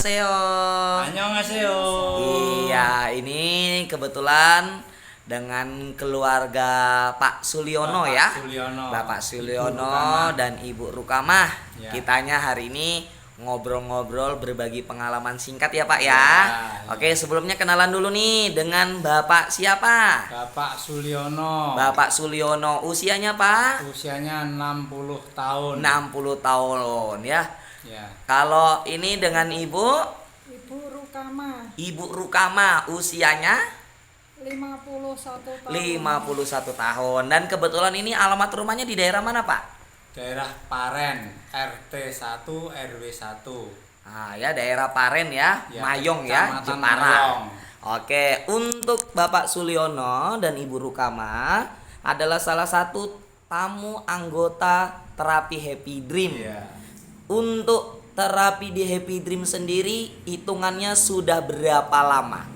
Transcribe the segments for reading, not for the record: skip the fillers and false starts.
Annyeonghaseyo. Annyeonghaseyo. Iya, ini kebetulan dengan keluarga Pak Suliono ya. Bapak Suliono dan Ibu Rukamah. Ya. Kitanya hari ini ngobrol-ngobrol berbagi pengalaman singkat ya Pak ya. Ya. Oke, sebelumnya kenalan dulu nih dengan Bapak siapa? Bapak Suliono. Bapak Suliono, usianya Pak? Usianya 60 tahun. 60 tahun ya. Ya. Kalau ini dengan Ibu? Ibu Rukama, Ibu Rukama, usianya 51 tahun. 51 tahun. Dan kebetulan ini alamat rumahnya di daerah mana Pak? Daerah Paren, RT 1 RW 1. Ah ya, daerah Paren ya, Ya, Mayong ya, Kecamatan Jepara. Mayong. Oke, untuk Bapak Suliono dan Ibu Rukama adalah salah satu tamu anggota terapi Happy Dream. Iya. Untuk terapi di Happy Dream sendiri hitungannya sudah berapa lama?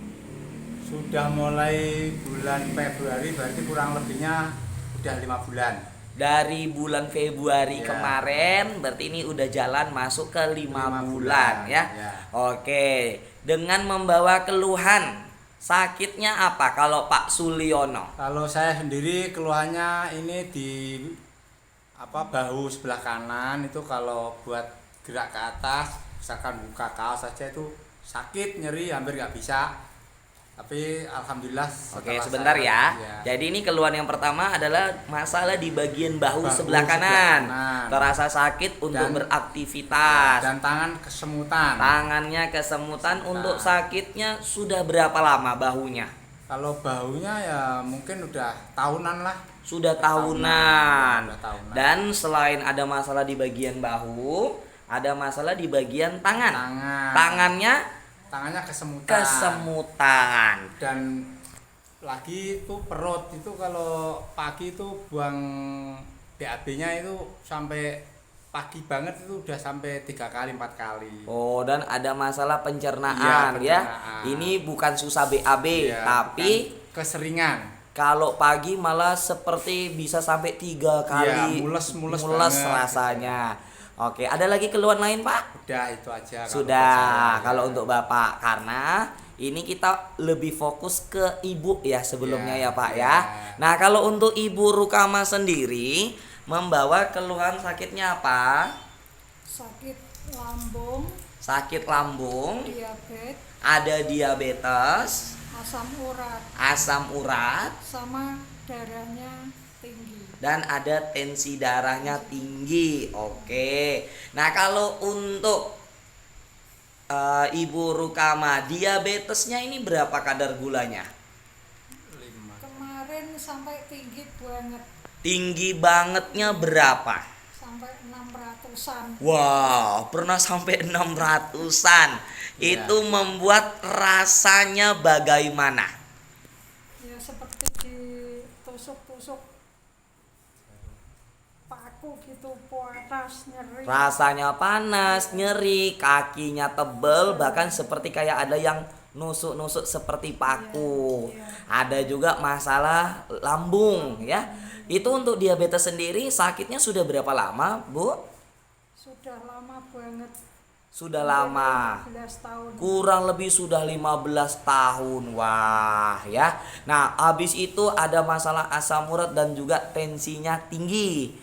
Sudah mulai bulan Februari, berarti kurang lebihnya udah 5 bulan. Dari bulan Februari Ya. kemarin berarti ini udah jalan masuk ke 5 5 bulan ya. ya. Oke, dengan membawa keluhan sakitnya apa kalau Pak Suliono? Kalau saya sendiri keluhannya ini di bahu sebelah kanan itu kalau buat gerak ke atas, misalkan buka kaos saja itu sakit, nyeri, hampir nggak bisa. Tapi alhamdulillah. Oke, sebentar ya. Jadi ini keluhan yang pertama adalah masalah di bagian bahu sebelah kanan. Terasa sakit untuk beraktivitas. Dan tangan kesemutan. Tangannya kesemutan. Untuk sakitnya sudah berapa lama bahunya? Kalau bahunya ya mungkin udah tahunan lah. Sudah tahunan. Udah tahunan. Dan selain ada masalah di bagian bahu, ada masalah di bagian tangan. Tangannya kesemutan. Dan lagi itu perut itu kalau pagi itu buang BAB-nya itu sampai pagi banget itu udah sampai 3 kali 4 kali. Oh, dan ada masalah pencernaan ya. Ini bukan susah BAB, Ya, tapi keseringan. kalau pagi malah seperti bisa sampai 3 kali. Ya, mules rasanya. Oke, ada lagi keluhan lain Pak? Udah itu aja. Sudah, kalau untuk Bapak, karena ini kita lebih fokus ke Ibu ya sebelumnya ya Pak ya. Nah, kalau untuk Ibu Rukama sendiri membawa keluhan sakitnya apa? Sakit lambung, Sakit lambung, diabetes, ada diabetes, asam urat, sama darahnya tinggi. dan ada tensi darahnya tinggi. Oke. Nah, kalau untuk Ibu Rukama, diabetesnya ini berapa kadar gulanya? 5. Kemarin sampai tinggi banget, Tinggi bangetnya berapa? sampai 600-an. Wow, pernah sampai 600-an. Ya. Itu membuat rasanya bagaimana? Ya seperti ditusuk-tusuk paku gitu, panas, nyeri. Rasanya panas, nyeri, kakinya tebel, bahkan seperti kayak ada yang nusuk-nusuk seperti paku. Ada juga masalah lambung ya. Itu untuk diabetes sendiri sakitnya sudah berapa lama, Bu? Sudah lama banget. Sudah lama. 15 tahun. Kurang lebih sudah 15 tahun. Wah, ya. Nah, habis itu ada masalah asam urat dan juga tensinya tinggi.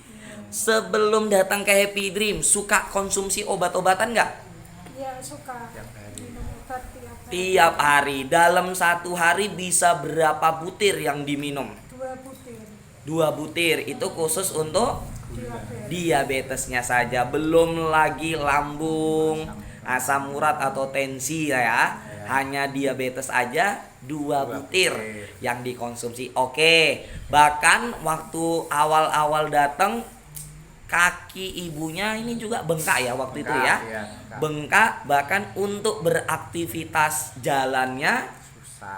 Sebelum datang ke Happy Dream, suka konsumsi obat-obatan nggak? Ya suka. Minum obat tiap hari. Tiap hari. Dalam 1 hari bisa berapa butir yang diminum? 2 butir. 2 butir. Itu khusus untuk Diabetes. diabetesnya saja. Belum lagi lambung, asam urat atau tensi ya. Hanya diabetes aja 2 butir yang dikonsumsi. Oke. Bahkan waktu awal-awal datang, kaki ibunya ini juga bengkak ya waktu itu ya. Bengkak, bahkan untuk beraktivitas jalannya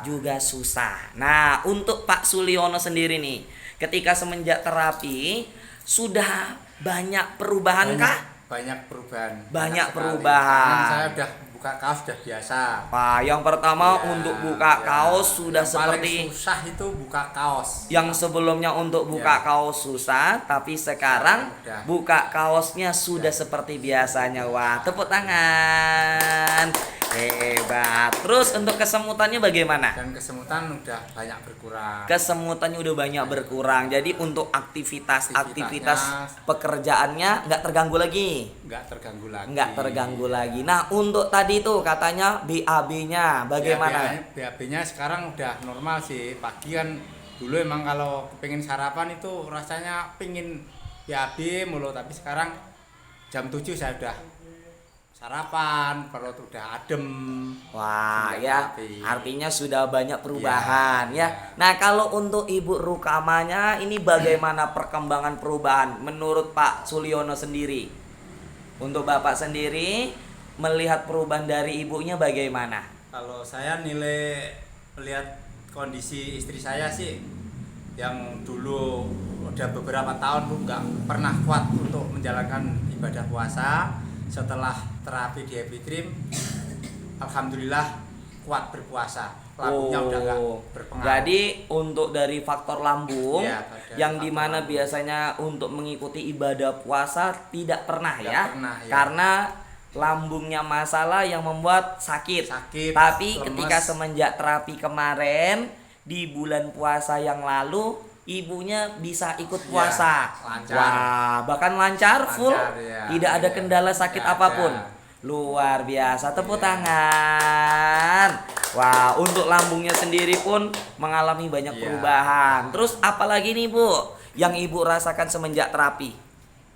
juga susah. Nah, untuk Pak Suliono sendiri nih, ketika semenjak terapi sudah banyak perubahan kah? Banyak perubahan. Banyak sekali. perubahan. Karena saya udah buka kaos sudah biasa. Pak, yang pertama Ya, untuk buka kaos sudah yang paling seperti susah itu buka kaos. yang sebelumnya untuk buka kaos susah, tapi sekarang Udah. buka kaosnya sudah seperti biasanya. Wah, tepuk tangan. Hebat. Terus untuk kesemutannya bagaimana? Dan kesemutan udah banyak berkurang. Kesemutannya udah banyak berkurang. Jadi untuk aktivitas pekerjaannya nggak terganggu lagi. Nggak terganggu lagi. Nah, untuk tadi tuh katanya BAB-nya bagaimana? BAB-nya sekarang udah normal sih. Pagi kan dulu emang kalau pengen sarapan itu rasanya pingin BAB mulu, tapi sekarang jam 7 saya udah sarapan, perut udah adem. Wah, Sudah ya, rapi. artinya sudah banyak perubahan ya. Nah, kalau untuk Ibu Rukamanya ini bagaimana perkembangan perubahan menurut Pak Suliono sendiri? Untuk Bapak sendiri melihat perubahan dari ibunya bagaimana? Kalau saya melihat kondisi istri saya sih, yang dulu udah beberapa tahun tuh nggak pernah kuat untuk menjalankan ibadah puasa. Setelah terapi di Happy Dream, alhamdulillah kuat berpuasa. Lambungnya udah nggak berpengaruh. Jadi untuk dari faktor lambung Ya, yang dimana biasanya untuk mengikuti ibadah puasa tidak pernah Tidak ya, pernah, ya. karena lambungnya masalah yang membuat sakit. Tapi lemes. ketika semenjak terapi kemarin di bulan puasa yang lalu ibunya bisa ikut puasa. lancar. Wah, bahkan lancar full, ya. tidak ada kendala sakit Tidak apapun. ada. Luar biasa, tepuk tangan. Wah, untuk lambungnya sendiri pun mengalami banyak perubahan. Terus apalagi nih Bu, yang Ibu rasakan semenjak terapi?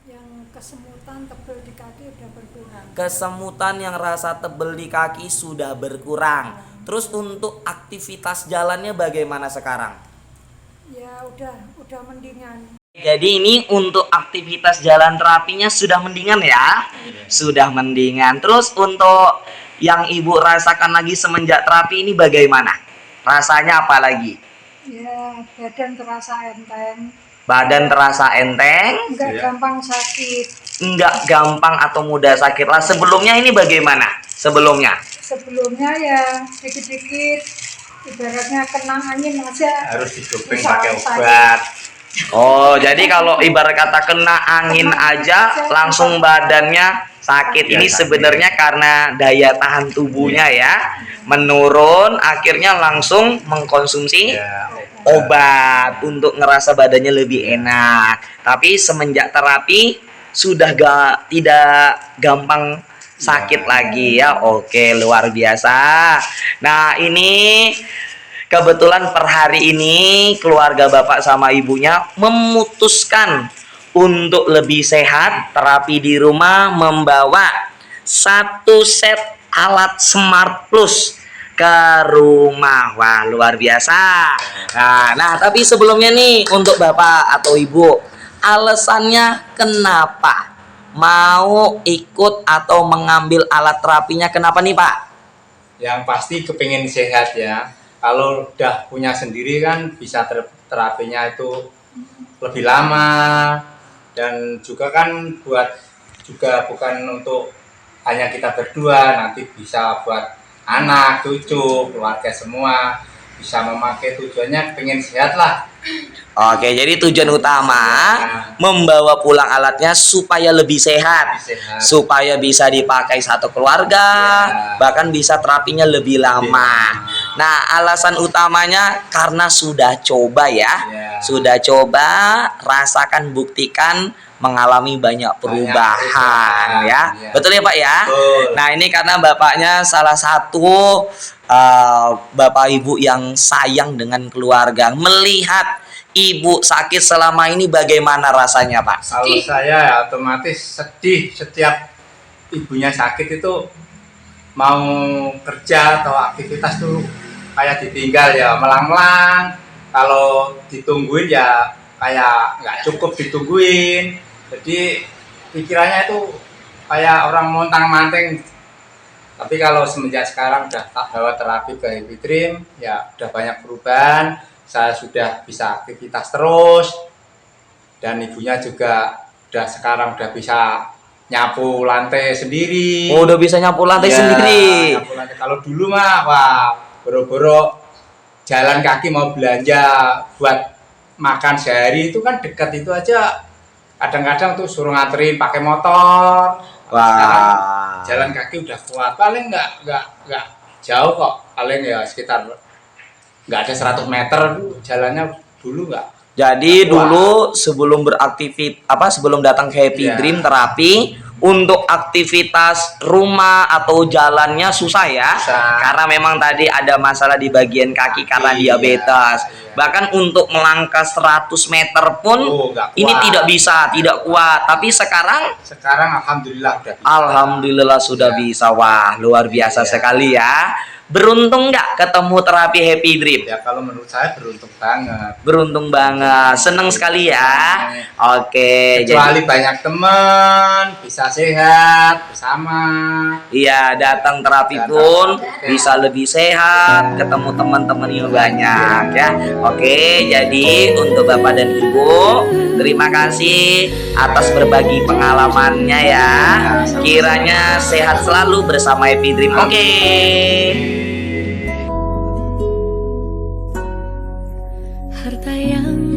Yang kesemutan tebel di kaki udah berkurang. Kesemutan yang rasa tebel di kaki sudah berkurang. Terus untuk aktivitas jalannya bagaimana sekarang? Ya udah mendingan. Jadi ini untuk aktivitas jalan terapinya sudah mendingan ya? Sudah mendingan. Terus untuk yang Ibu rasakan lagi semenjak terapi ini bagaimana? Rasanya apa lagi? Ya badan terasa enteng. Badan terasa enteng, Enggak gampang sakit. nggak gampang atau mudah sakit lah. Sebelumnya ini bagaimana? Sebelumnya? Sebelumnya ya dikit-dikit ibaratnya kena angin aja Harus didoping bisa pakai sakit. obat. Oh, jadi kalau ibarat kata kena angin aja langsung badannya sakit. Ini sebenarnya karena daya tahan tubuhnya ya menurun, akhirnya langsung mengkonsumsi obat untuk ngerasa badannya lebih enak. Tapi semenjak terapi sudah tidak gampang sakit lagi ya. Oke, luar biasa. Nah, ini kebetulan per hari ini keluarga Bapak sama ibunya memutuskan untuk lebih sehat. Terapi di rumah membawa satu set alat Smart Plus ke rumah. Wah, luar biasa. Nah, tapi sebelumnya nih untuk Bapak atau Ibu, alasannya kenapa mau ikut atau mengambil alat terapinya, kenapa nih Pak? Yang pasti kepingin sehat ya. Kalau udah punya sendiri kan bisa terapinya itu lebih lama, dan juga kan juga bukan untuk hanya kita berdua, nanti bisa buat anak, cucu, keluarga semua bisa memakai. Tujuannya pengen sehat lah. Oke, jadi tujuan utama membawa pulang alatnya supaya lebih sehat, supaya bisa dipakai satu keluarga, bahkan bisa terapinya lebih lama. Nah, alasan utamanya karena sudah coba ya, sudah coba, rasakan, buktikan, mengalami banyak perubahan ya. Betul ya Pak ya? Nah, ini karena Bapaknya salah satu Bapak Ibu yang sayang dengan keluarga. Melihat Ibu sakit selama ini bagaimana rasanya Pak? Kalau saya ya otomatis sedih setiap ibunya sakit itu, mau kerja atau aktivitas tuh kayak ditinggal ya, melang-melang. Kalau ditungguin ya kayak nggak cukup ditungguin. Jadi pikirannya itu kayak orang montang-manting. Tapi kalau semenjak sekarang udah tak bawa terapi ke Happy Dream, ya udah banyak perubahan. Saya sudah bisa aktivitas terus, dan ibunya juga sekarang udah bisa nyapu lantai sendiri. Oh, udah bisa nyapu lantai sendiri. Nyapu lantai. Kalau dulu mah wah, boro-boro jalan kaki mau belanja buat makan sehari itu kan dekat itu aja. Kadang-kadang tuh suruh nganterin pakai motor. Wah. Jalan kaki udah kuat, paling nggak jauh kok, paling ya sekitar nggak ada 100 meter jalannya dulu nggak. Jadi dulu sebelum sebelum datang ke Happy Iya. Dream terapi, untuk aktivitas rumah atau jalannya susah ya. Susah. Karena memang tadi ada masalah di bagian kaki karena Iya, diabetes. iya. Bahkan untuk melangkah 100 meter pun Nggak ini kuat. tidak bisa, tidak kuat. Tapi sekarang Sekarang alhamdulillah udah bisa. alhamdulillah sudah Iya. bisa. Wah, luar biasa Iya. sekali ya. Beruntung nggak ketemu terapi Happy Dream? Ya kalau menurut saya beruntung banget. Beruntung banget, seneng sekali ya. Oke, Kecuali banyak teman, bisa sehat bersama. iya, datang terapi Datang pun terapi. bisa lebih sehat, ketemu teman-teman yang banyak ya. Oke, jadi untuk Bapak dan Ibu, terima kasih atas berbagi pengalamannya ya. Kiranya sehat selalu bersama Happy Dream. Oke. Harta yang